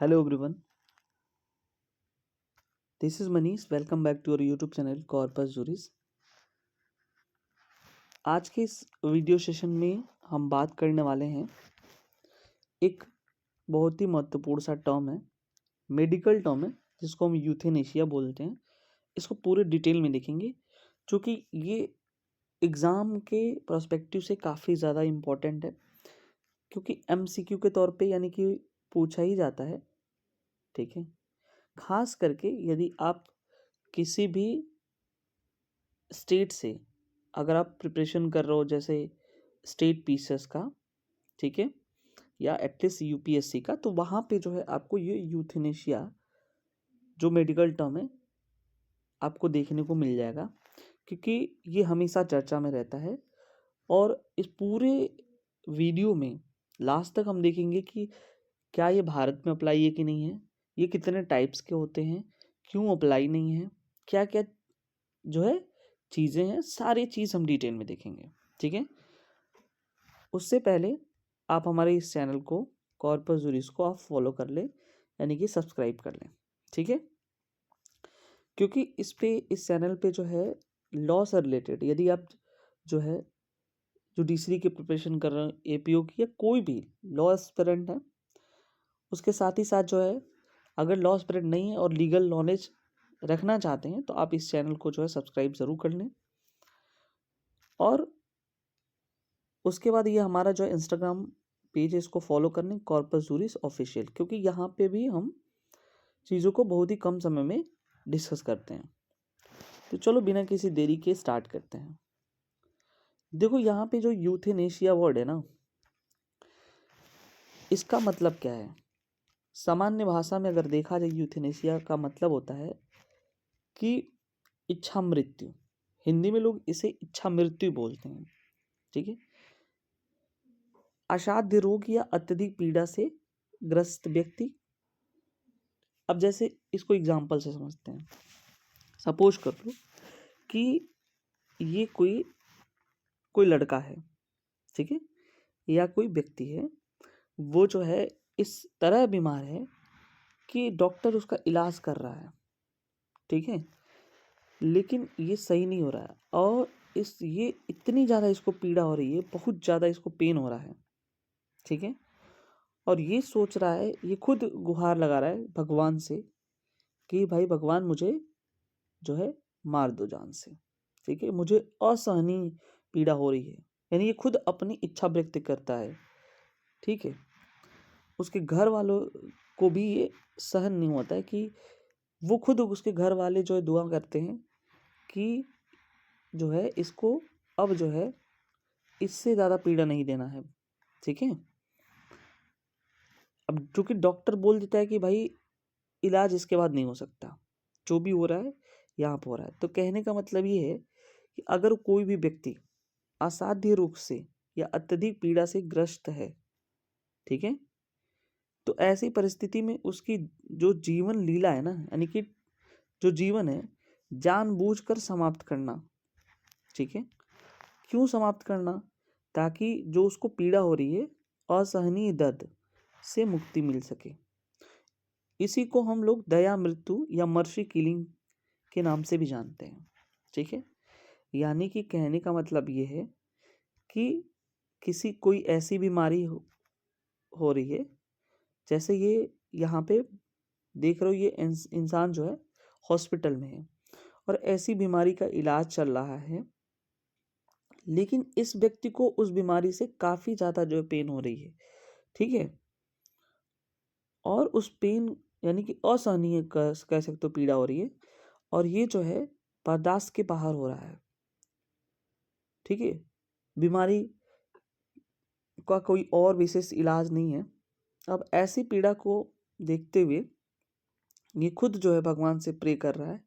Hello everyone, this is Manish. Welcome back to our YouTube channel Corpus Juris. आज के इस video session में हम बात करने वाले हैं एक बहुत ही महत्वपूर्ण सा टर्म है, मेडिकल टर्म है जिसको हम यूथेनेशिया बोलते हैं। इसको पूरे डिटेल में देखेंगे क्योंकि ये एग्ज़ाम के पर्सपेक्टिव से काफ़ी ज़्यादा इम्पोर्टेंट है, क्योंकि एमसीक्यू के तौर पे यानी कि पूछा ही जाता है। ठीक है, खास करके यदि आप किसी भी स्टेट से अगर आप प्रिपरेशन कर रहे हो, जैसे स्टेट पीसीएस का, ठीक है, या एटलीस्ट यूपीएससी का, तो वहाँ पे जो है आपको ये यूथेनेशिया जो मेडिकल टर्म है आपको देखने को मिल जाएगा, क्योंकि ये हमेशा चर्चा में रहता है। और इस पूरे वीडियो में लास्ट तक हम देखेंगे कि क्या ये भारत में अप्लाई है कि नहीं है, ये कितने टाइप्स के होते हैं, क्यों अप्लाई नहीं है, क्या क्या जो है चीज़ें हैं, सारी चीज़ हम डिटेल में देखेंगे। ठीक है, उससे पहले आप हमारे इस चैनल को कॉर्पस जुरिस को आप फॉलो कर लें, यानी कि सब्सक्राइब कर लें। ठीक है, क्योंकि इस चैनल पे जो है लॉ से रिलेटेड, यदि आप जो है जुडिशरी की प्रिपरेशन कर रहे हैं, एपीओ की, या कोई भी लॉ एस्पिरेंट है, उसके साथ ही साथ जो है अगर लॉ एस्पिरेंट नहीं है और लीगल नॉलेज रखना चाहते हैं तो आप इस चैनल को जो है सब्सक्राइब ज़रूर कर लें। और उसके बाद ये हमारा जो इंस्टाग्राम पेज है इसको फॉलो करने, कॉर्पस जुरिस ऑफिशियल, क्योंकि यहाँ पे भी हम चीज़ों को बहुत ही कम समय में डिस्कस करते हैं। तो चलो बिना किसी देरी के स्टार्ट करते हैं। देखो यहाँ पे जो यूथेनेशिया वर्ड है ना, इसका मतलब क्या है? सामान्य भाषा में अगर देखा जाए, यूथेनेशिया का मतलब होता है कि इच्छा मृत्यु। हिंदी में लोग इसे इच्छा मृत्यु बोलते हैं। ठीक है, असाध्य रोग या अत्यधिक पीड़ा से ग्रस्त व्यक्ति। अब जैसे इसको एग्जाम्पल से समझते हैं। सपोज कर लो कि ये कोई लड़का है, ठीक है, या कोई व्यक्ति है, वो जो है इस तरह बीमार है कि डॉक्टर उसका इलाज कर रहा है, ठीक है, लेकिन ये सही नहीं हो रहा है, और ये इतनी ज़्यादा इसको पीड़ा हो रही है, बहुत ज़्यादा इसको पेन हो रहा है, ठीक है, और ये सोच रहा है, ये खुद गुहार लगा रहा है भगवान से कि भाई भगवान मुझे जो है मार दो जान से, ठीक है, मुझे असहनीय पीड़ा हो रही है। यानी ये खुद अपनी इच्छा व्यक्त करता है। ठीक है, उसके घर वालों को भी ये सहन नहीं होता है कि वो खुद, उसके घर वाले जो है दुआ करते हैं कि जो है इसको अब जो है इससे ज़्यादा पीड़ा नहीं देना है। ठीक है, अब चूंकि डॉक्टर बोल देता है कि भाई इलाज इसके बाद नहीं हो सकता, जो भी हो रहा है यहाँ पर हो रहा है, तो कहने का मतलब ये है कि अगर कोई भी व्यक्ति असाध्य रोग से या अत्यधिक पीड़ा से ग्रस्त है, ठीक है, तो ऐसी परिस्थिति में उसकी जो जीवन लीला है ना, यानी कि जो जीवन है, जानबूझकर समाप्त करना। ठीक है, क्यों समाप्त करना? ताकि जो उसको पीड़ा हो रही है, असहनीय दर्द से मुक्ति मिल सके। इसी को हम लोग दया मृत्यु या मर्सी किलिंग के नाम से भी जानते हैं। ठीक है, यानी कि कहने का मतलब ये है कि कोई ऐसी बीमारी हो रही है, जैसे ये यहाँ पे देख रहे हो, ये इंसान जो है हॉस्पिटल में है और ऐसी बीमारी का इलाज चल रहा है, लेकिन इस व्यक्ति को उस बीमारी से काफ़ी ज़्यादा जो है पेन हो रही है। ठीक है, और उस पेन यानी कि असहनीय कह सकते हो पीड़ा हो रही है, और ये जो है बर्दाश्त के बाहर हो रहा है। ठीक है, बीमारी का कोई और विशेष इलाज नहीं है। अब ऐसी पीड़ा को देखते हुए ये खुद जो है भगवान से प्रे कर रहा है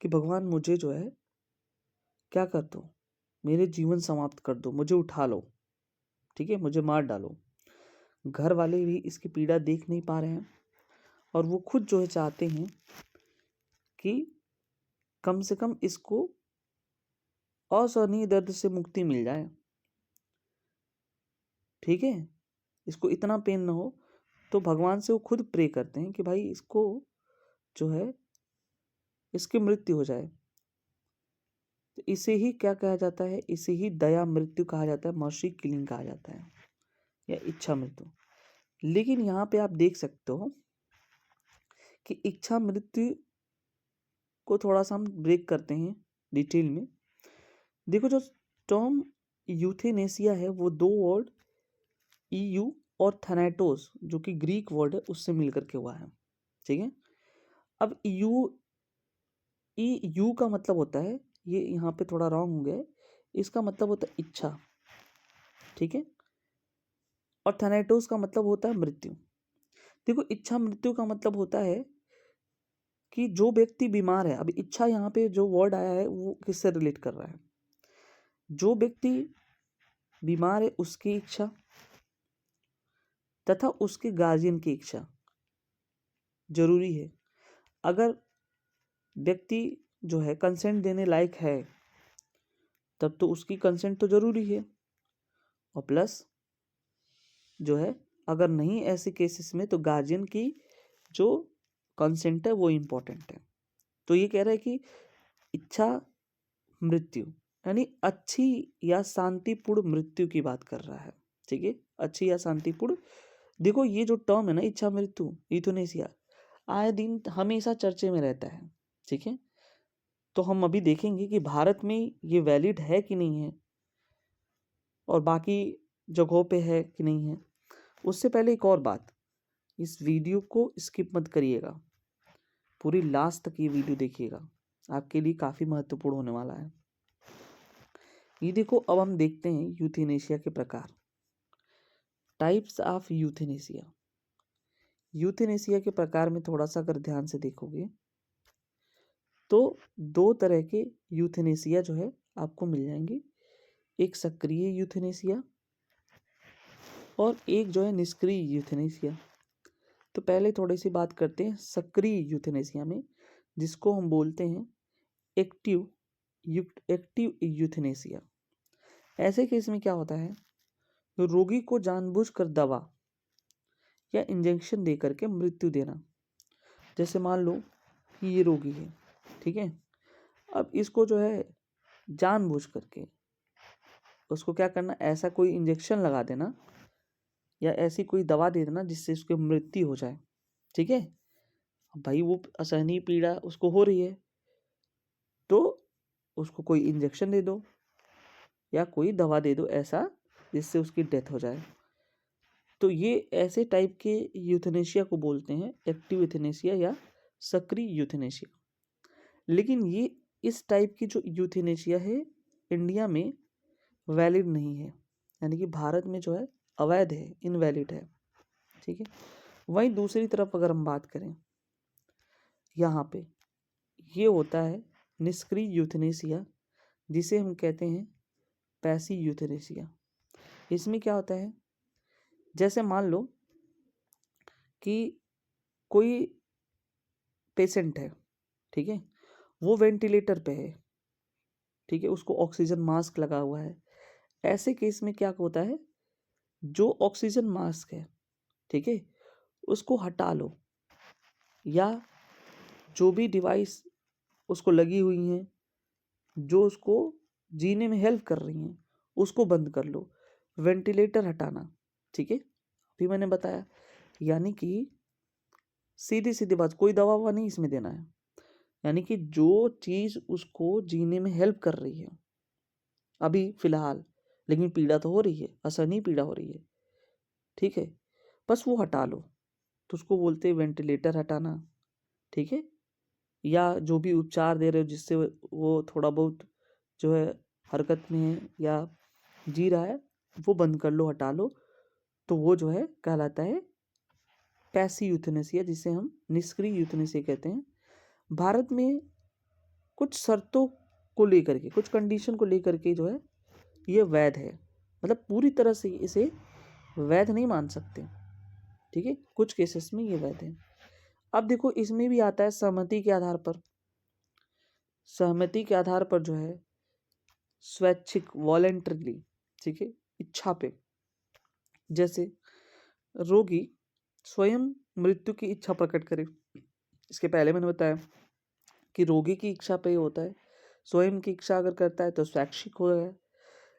कि भगवान मुझे जो है क्या कर दो, मेरे जीवन समाप्त कर दो, मुझे उठा लो, ठीक है, मुझे मार डालो। घर वाले भी इसकी पीड़ा देख नहीं पा रहे हैं, और वो खुद जो है चाहते हैं कि कम से कम इसको असहनीय दर्द से मुक्ति मिल जाए। ठीक है, इसको इतना पेन ना हो, तो भगवान से वो खुद प्रे करते हैं कि भाई इसको जो है इसकी मृत्यु हो जाए। तो इसे ही क्या कहा जाता है, इसे ही दया मृत्यु कहा जाता है, मर्सी किलिंग कहा जाता है, या इच्छा मृत्यु। लेकिन यहाँ पे आप देख सकते हो कि इच्छा मृत्यु को थोड़ा सा हम ब्रेक करते हैं डिटेल में। देखो जो टर्म यूथेनेसिया है वो दो वर्ड EU और थैनाटोस जो कि ग्रीक वर्ड है उससे मिलकर के हुआ है, ठीक है। अब यू का मतलब होता है, ये यहाँ पे थोड़ा रॉन्ग हो गया है, इसका मतलब होता है इच्छा, ठीक है। और थैनाटोस का मतलब होता है मृत्यु। देखो इच्छा मृत्यु का मतलब होता है कि जो व्यक्ति बीमार है, अब इच्छा यहाँ पे जो वर्ड आया है वो किससे रिलेट कर रहा है, जो व्यक्ति बीमार है उसकी इच्छा तथा उसके गार्जियन की इच्छा जरूरी है। अगर व्यक्ति जो है कंसेंट देने लायक है तब तो उसकी कंसेंट तो जरूरी है, और प्लस जो है अगर नहीं ऐसे केसेस में तो गार्जियन की जो कंसेंट है वो इम्पोर्टेंट है। तो ये कह रहा है कि इच्छा मृत्यु यानी अच्छी या शांतिपूर्ण मृत्यु की बात कर रहा है, ठीक है, अच्छी या शांतिपूर्ण। देखो ये जो टर्म है ना इच्छा मृत्यु यूथनेसिया आए दिन हमेशा चर्चे में रहता है, ठीक है। तो हम अभी देखेंगे कि भारत में ये वैलिड है कि नहीं है और बाकी जगहों पे है कि नहीं है। उससे पहले एक और बात, इस वीडियो को स्किप मत करिएगा, पूरी लास्ट तक ये वीडियो देखिएगा, आपके लिए काफ़ी महत्वपूर्ण होने वाला है। ये देखो अब हम देखते हैं यूथेनेशिया के प्रकार, टाइप्स ऑफ यूथेनेशिया। यूथेनेशिया के प्रकार में थोड़ा सा अगर ध्यान से देखोगे तो दो तरह के यूथेनेशिया जो है आपको मिल जाएंगे, एक सक्रिय यूथेनेशिया और एक जो है निष्क्रिय यूथेनेशिया। तो पहले थोड़ी सी बात करते हैं सक्रिय यूथेनेशिया में, जिसको हम बोलते हैं एक्टिव यूथेनेशिया। ऐसे केस में क्या होता है, तो रोगी को जानबूझकर दवा या इंजेक्शन दे करके मृत्यु देना। जैसे मान लो कि ये रोगी है, ठीक है, अब इसको जो है जानबूझ करके उसको क्या करना, ऐसा कोई इंजेक्शन लगा देना या ऐसी कोई दवा दे देना जिससे उसकी मृत्यु हो जाए, ठीक है। भाई वो असहनीय पीड़ा उसको हो रही है तो उसको कोई इंजेक्शन दे दो या कोई दवा दे दो ऐसा जिससे उसकी डेथ हो जाए। तो ये ऐसे टाइप के यूथेनेशिया को बोलते हैं एक्टिव यूथेनेशिया या सक्रिय यूथेनेशिया। लेकिन ये इस टाइप की जो यूथेनेशिया है इंडिया में वैलिड नहीं है, यानी कि भारत में जो है अवैध है, इनवैलिड है, ठीक है। वहीं दूसरी तरफ अगर हम बात करें यहाँ पे ये होता है निष्क्रिय यूथेनेशिया, जिसे हम कहते हैं पैसिव यूथेनेशिया। इसमें क्या होता है, जैसे मान लो कि कोई पेशेंट है, ठीक है, वो वेंटिलेटर पे है, ठीक है, उसको ऑक्सीजन मास्क लगा हुआ है। ऐसे केस में क्या होता है, जो ऑक्सीजन मास्क है, ठीक है, उसको हटा लो या जो भी डिवाइस उसको लगी हुई हैं जो उसको जीने में हेल्प कर रही हैं उसको बंद कर लो, वेंटिलेटर हटाना, ठीक है, अभी मैंने बताया। यानी कि सीधी सीधी बात, कोई दवा ववा नहीं इसमें देना है, यानी कि जो चीज़ उसको जीने में हेल्प कर रही है अभी फिलहाल, लेकिन पीड़ा तो हो रही है, असहनीय पीड़ा हो रही है, ठीक है, बस वो हटा लो, तो उसको बोलते हैं वेंटिलेटर हटाना, ठीक है। या जो भी उपचार दे रहे हो जिससे वो थोड़ा बहुत जो है हरकत में है या जी रहा है वो बंद कर लो, हटा लो, तो वो जो है कहलाता है पैसिव यूथनेसिया, जिसे हम निष्क्रिय यूथनेसिया कहते हैं। भारत में कुछ शर्तों को लेकर के, कुछ कंडीशन को लेकर के जो है ये वैध है, मतलब पूरी तरह से इसे वैध नहीं मान सकते, ठीक है, कुछ केसेस में ये वैध है। अब देखो इसमें भी आता है सहमति के आधार पर, सहमति के आधार पर जो है स्वैच्छिक वॉलेंटरली, ठीक है, इच्छा पे, जैसे रोगी स्वयं मृत्यु की इच्छा प्रकट करे। इसके पहले मैंने बताया कि रोगी की इच्छा पे होता है, स्वयं की इच्छा अगर करता है तो स्वैच्छिक हो गया।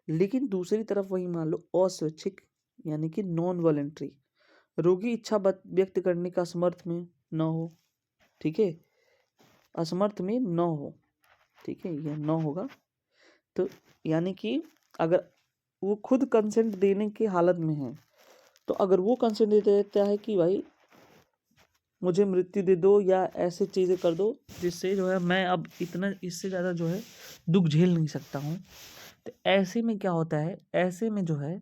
लेकिन दूसरी तरफ वही मान लो अस्वैच्छिक यानी कि नॉन वॉलेंट्री, रोगी इच्छा व्यक्त करने का असमर्थ में न हो, ठीक है, असमर्थ में न हो, ठीक है, यह न होगा। तो यानी कि अगर वो खुद कंसेंट देने की हालत में है, तो अगर वो कंसेंट दे देता है कि भाई मुझे मृत्यु दे दो या ऐसी चीज़ें कर दो जिससे जो है मैं अब इतना इससे ज़्यादा जो है दुख झेल नहीं सकता हूँ, तो ऐसे में क्या होता है, ऐसे में जो है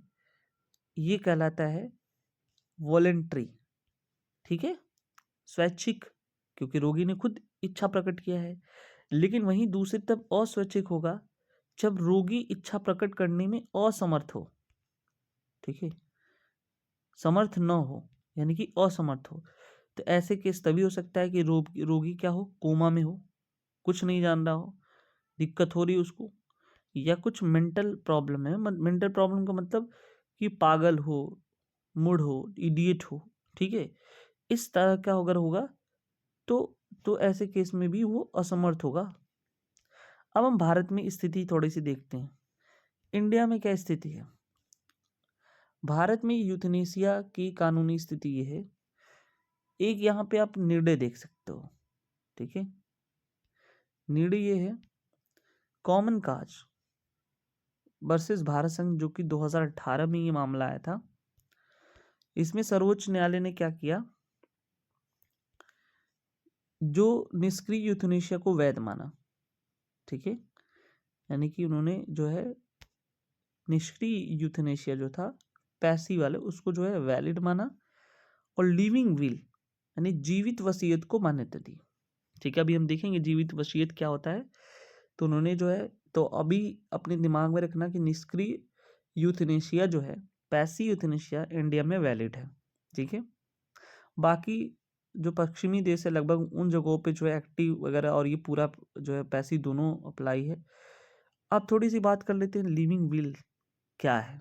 ये कहलाता है वॉलेंट्री, ठीक है, स्वैच्छिक, क्योंकि रोगी ने खुद इच्छा प्रकट किया है। लेकिन वहीं दूसरी तरफ अस्वैच्छिक होगा जब रोगी इच्छा प्रकट करने में असमर्थ हो, ठीक है, समर्थ न हो यानी कि असमर्थ हो। तो ऐसे केस तभी हो सकता है कि रोगी क्या हो, कोमा में हो, कुछ नहीं जान रहा हो, दिक्कत हो रही है उसको, या कुछ मेंटल प्रॉब्लम है। मेंटल प्रॉब्लम का मतलब कि पागल हो, मूड हो, इडियट हो, ठीक है, इस तरह का अगर होगा तो ऐसे केस में भी वो असमर्थ होगा। अब हम भारत में स्थिति थोड़ी सी देखते हैं। इंडिया में क्या स्थिति है? भारत में यूथनेसिया की कानूनी स्थिति ये है, एक यहाँ पे आप निर्णय देख सकते हो, ठीक है, निर्णय ये है कॉमन काज वर्सेस भारत संघ, जो कि 2018 में ये मामला आया था। इसमें सर्वोच्च न्यायालय ने क्या किया, जो निष्क्रिय यूथनेशिया को वैध माना, ठीक है, यानी कि उन्होंने जो है निष्क्रिय यूथनेशिया जो था पैसिव वाले उसको जो है वैलिड माना, और लिविंग विल यानी जीवित वसीयत को मान्यता दी, ठीक है। अभी हम देखेंगे जीवित वसीयत क्या होता है। तो उन्होंने जो है, तो अभी अपने दिमाग में रखना कि निष्क्रिय यूथनेशिया जो है, पैसिव यूथनेशिया इंडिया में वैलिड है, ठीक है। बाकी जो पश्चिमी देश है लगभग उन जगहों पे जो है एक्टिव वगैरह और ये पूरा जो है पैसिव दोनों अप्लाई है। अब थोड़ी सी बात कर लेते हैं लिविंग विल क्या है।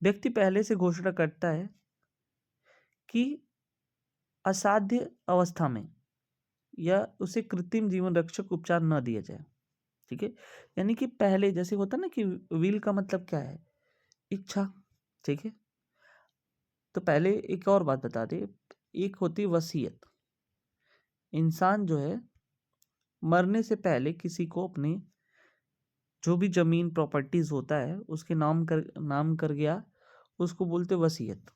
व्यक्ति पहले से घोषणा करता है कि असाध्य अवस्था में या उसे कृत्रिम जीवन रक्षक उपचार न दिया जाए, ठीक है, यानी कि पहले जैसे होता ना कि विल का मतलब क्या है, इच्छा, ठीक है। तो पहले एक और बात बता दे, एक होती वसीयत, इंसान जो है मरने से पहले किसी को अपने जो भी जमीन प्रॉपर्टीज होता है उसके नाम कर गया, उसको बोलते वसीयत।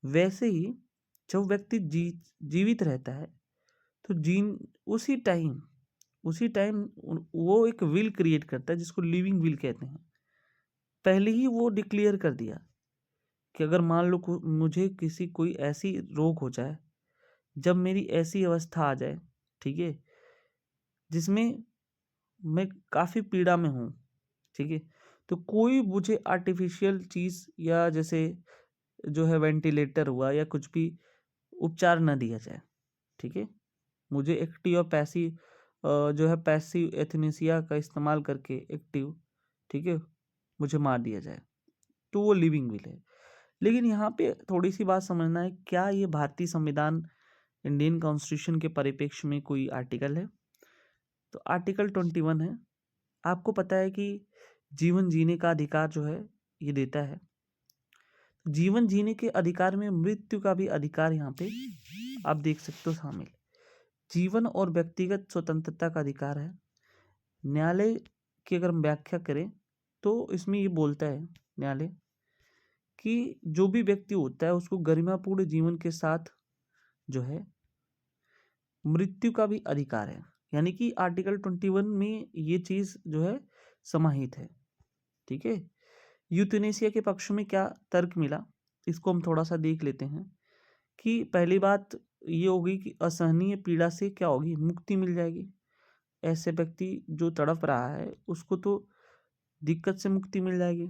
वैसे ही जब व्यक्ति जीवित रहता है तो जीन उसी टाइम वो एक विल क्रिएट करता है जिसको लिविंग विल कहते हैं। पहले ही वो डिक्लेयर कर दिया कि अगर मान लो मुझे कोई ऐसी रोग हो जाए, जब मेरी ऐसी अवस्था आ जाए, ठीक है, जिसमें मैं काफ़ी पीड़ा में हूँ, ठीक है, तो कोई मुझे आर्टिफिशियल चीज़ या जैसे जो है वेंटिलेटर हुआ या कुछ भी उपचार न दिया जाए, ठीक है, मुझे एक्टिव और पैसिव जो है पैसिव एथनेसिया का इस्तेमाल करके एक्टिव, ठीक है, मुझे मार दिया जाए, तो वो लिविंग विल है। लेकिन यहाँ पे थोड़ी सी बात समझना है, क्या ये भारतीय संविधान इंडियन कॉन्स्टिट्यूशन के परिप्रेक्ष्य में कोई आर्टिकल है? तो आर्टिकल 21 है। आपको पता है कि जीवन जीने का अधिकार जो है ये देता है। जीवन जीने के अधिकार में मृत्यु का भी अधिकार यहाँ पे आप देख सकते हो शामिल। जीवन और व्यक्तिगत स्वतंत्रता का अधिकार है। न्यायालय की अगर हम व्याख्या करें तो इसमें ये बोलता है न्यायालय कि जो भी व्यक्ति होता है उसको गरिमापूर्ण जीवन के साथ जो है मृत्यु का भी अधिकार है। यानी कि आर्टिकल 21 में ये चीज जो है समाहित है, ठीक है। यूथनेसिया के पक्ष में क्या तर्क मिला, इसको हम थोड़ा सा देख लेते हैं। कि पहली बात ये होगी कि असहनीय पीड़ा से क्या होगी, मुक्ति मिल जाएगी। ऐसे व्यक्ति जो तड़प रहा है उसको तो दिक्कत से मुक्ति मिल जाएगी,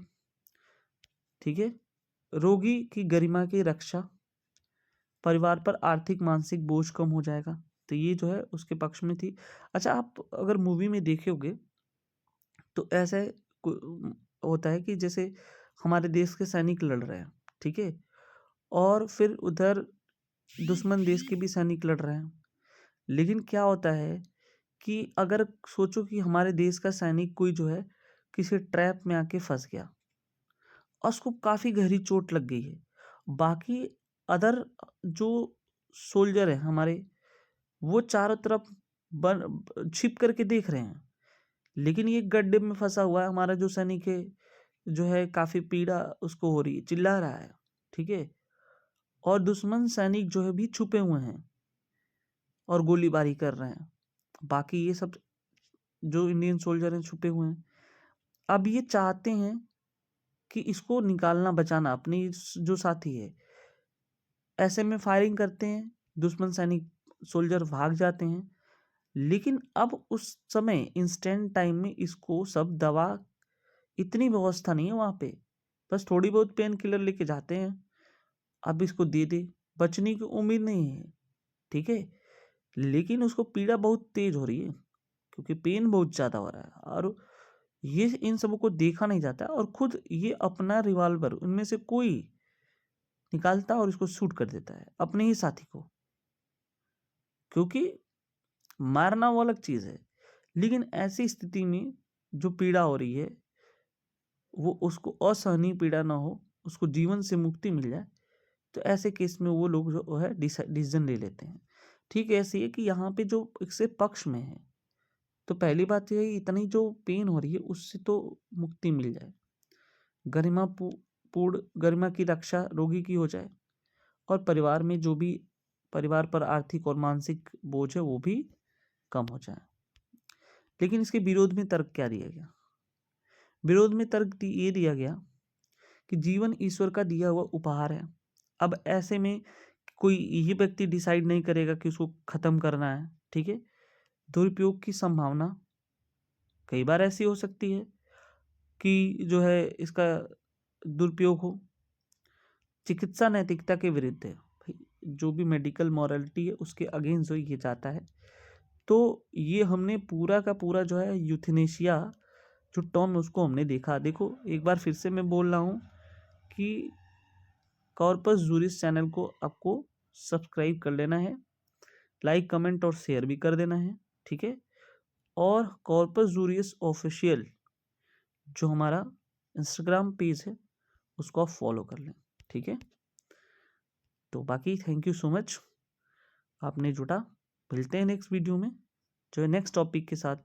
ठीक है। रोगी की गरिमा की रक्षा, परिवार पर आर्थिक मानसिक बोझ कम हो जाएगा, तो ये जो है उसके पक्ष में थी। अच्छा, आप अगर मूवी में देखोगे तो ऐसे होता है कि जैसे हमारे देश के सैनिक लड़ रहे हैं, ठीक है, और फिर उधर दुश्मन देश के भी सैनिक लड़ रहे हैं। लेकिन क्या होता है कि अगर सोचो कि हमारे देश का सैनिक कोई जो है किसी ट्रैप में आके फंस गया और उसको काफ़ी गहरी चोट लग गई है, बाकी अदर जो सोल्जर है हमारे, वो चारों तरफ बन छिप करके देख रहे हैं, लेकिन ये गड्ढे में फंसा हुआ है। हमारा जो सैनिक है जो है काफ़ी पीड़ा उसको हो रही है, चिल्ला रहा है, ठीक है। और दुश्मन सैनिक जो है भी छुपे हुए हैं और गोलीबारी कर रहे हैं, बाकी ये सब जो इंडियन सोल्जर हैं छुपे हुए हैं। अब ये चाहते हैं कि इसको निकालना, बचाना अपने जो साथी है। ऐसे में फायरिंग करते हैं, दुश्मन सैनिक सोल्जर भाग जाते हैं। लेकिन अब उस समय इंस्टेंट टाइम में इसको सब दवा, इतनी व्यवस्था नहीं है वहाँ पे, बस थोड़ी बहुत पेन किलर लेके जाते हैं, अब इसको दे दे, बचने की उम्मीद नहीं है, ठीक है। लेकिन उसको पीड़ा बहुत तेज हो रही है क्योंकि पेन बहुत ज़्यादा हो रहा है, और ये इन सबों को देखा नहीं जाता और खुद ये अपना रिवॉल्वर उनमें से कोई निकालता और इसको शूट कर देता है अपने ही साथी को, क्योंकि मारना वो अलग चीज़ है, लेकिन ऐसी स्थिति में जो पीड़ा हो रही है वो उसको असहनीय पीड़ा ना हो, उसको जीवन से मुक्ति मिल जाए, तो ऐसे केस में वो लोग जो है डिसीजन ले लेते हैं। ठीक ऐसे ही है कि यहाँ पे जो इससे पक्ष में है, तो पहली बात यह है इतनी जो पेन हो रही है उससे तो मुक्ति मिल जाए, पूर्ण गरिमा की रक्षा रोगी की हो जाए, और परिवार में जो भी परिवार पर आर्थिक और मानसिक बोझ है वो भी कम हो जाए। लेकिन इसके विरोध में तर्क क्या दिया गया? विरोध में तर्क ये दिया गया कि जीवन ईश्वर का दिया हुआ उपहार है। अब ऐसे में कोई यही व्यक्ति डिसाइड नहीं करेगा कि उसको खत्म करना है, ठीक है। दुरुपयोग की संभावना कई बार ऐसी हो सकती है कि जो है इसका दुरुपयोग हो। चिकित्सा नैतिकता के विरुद्ध है, जो भी मेडिकल मॉरलिटी है उसके अगेंस्ट जो ये जाता है। तो ये हमने पूरा का पूरा जो है यूथनेशिया जो टर्म है उसको हमने देखा। देखो एक बार फिर से मैं बोल रहा हूँ कि कॉर्पस जूरिस चैनल को आपको सब्सक्राइब कर लेना है, लाइक कमेंट और शेयर भी कर देना है, ठीक है। और कॉर्पस जूरिस ऑफिशियल जो हमारा इंस्टाग्राम पेज है उसको आप फॉलो कर लें, ठीक है। तो बाकी थैंक यू सो मच, आपने जुटा। मिलते हैं नेक्स्ट वीडियो में जो है नेक्स्ट टॉपिक के साथ।